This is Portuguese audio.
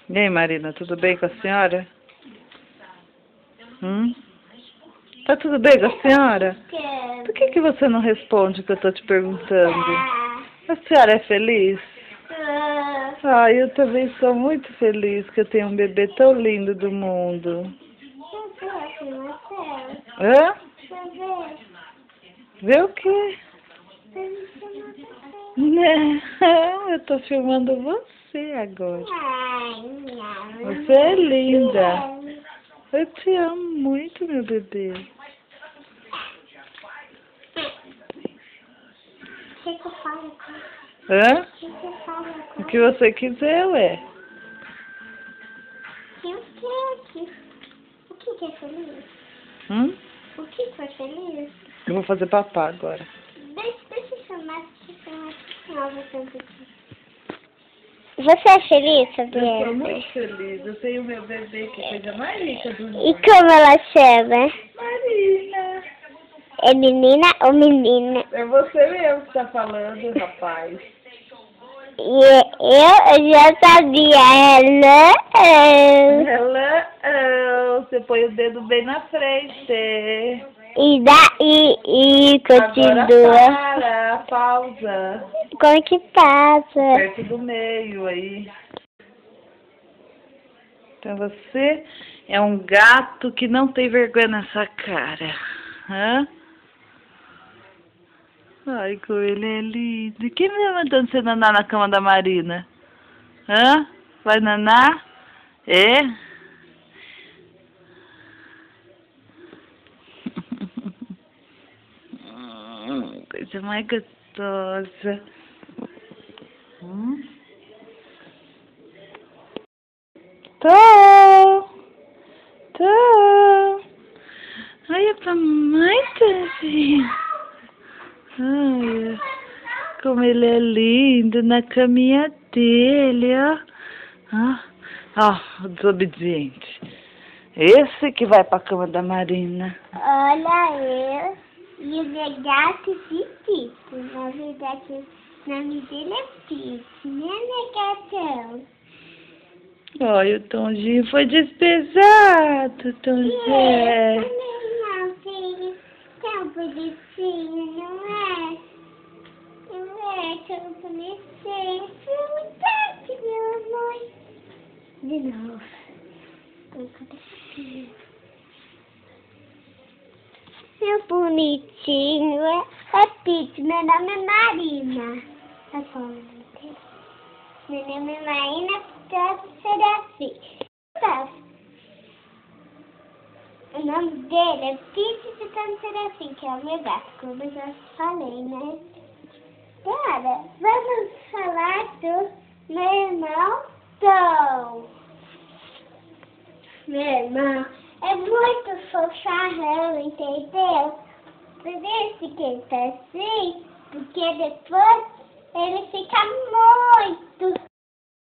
E aí, Marina, tudo bem com a senhora? Tá tudo bem com a senhora? Por que você não responde o que eu tô te perguntando? A senhora é feliz? Eu também sou muito feliz que eu tenho um bebê tão lindo do mundo. Hã? Vê o quê? Não, eu tô filmando você agora. Você é linda. Eu te amo muito, meu bebê. Hã? O que você quiser, ué. O que é feliz? O que é feliz? Eu vou fazer papá agora. Deixa eu chamar Você é feliz, Fabiana? Eu sou muito feliz. Eu tenho meu bebê, que coisa mais rica do mundo. E como ela chama? Marina. É menina ou menina? É você mesmo que tá falando, rapaz. E eu já sabia. Você põe o dedo bem na frente. E continua. Agora pausa. Como que passa? Perto do meio aí. Então você é um gato que não tem vergonha nessa cara. Hã? Ai, como ele é lindo. Quem me mandando você nanar na cama da Marina? Hã? Vai nanar? É? Coisa mais gostosa. Tô. Olha pra mamãe, tadinho. Ai, como ele é lindo na caminha dele, ó. Ó, desobediente. Esse que vai pra cama da Marina. Olha eu e o meu gato de Pico. Na verdade, o nome dele é Pico, né, meu gatão? Olha, o Tomzinho foi despejado, Tomzinho. Não, filho, tão bonitinho, não é? Não é tão bonitinho. Verdade, meu amor. De novo. Meu bonitinho, é Pete, meu nome é Marina. Tá falando? Meu nome é Marina Serafim. Tá. O nome dele é Pete Serafim, que é o meu gato, como eu já falei, né? Agora, vamos falar do meu irmão Tom. Meu irmão é muito fofarrão, entendeu? Por isso que ele tá assim, porque depois ele fica muito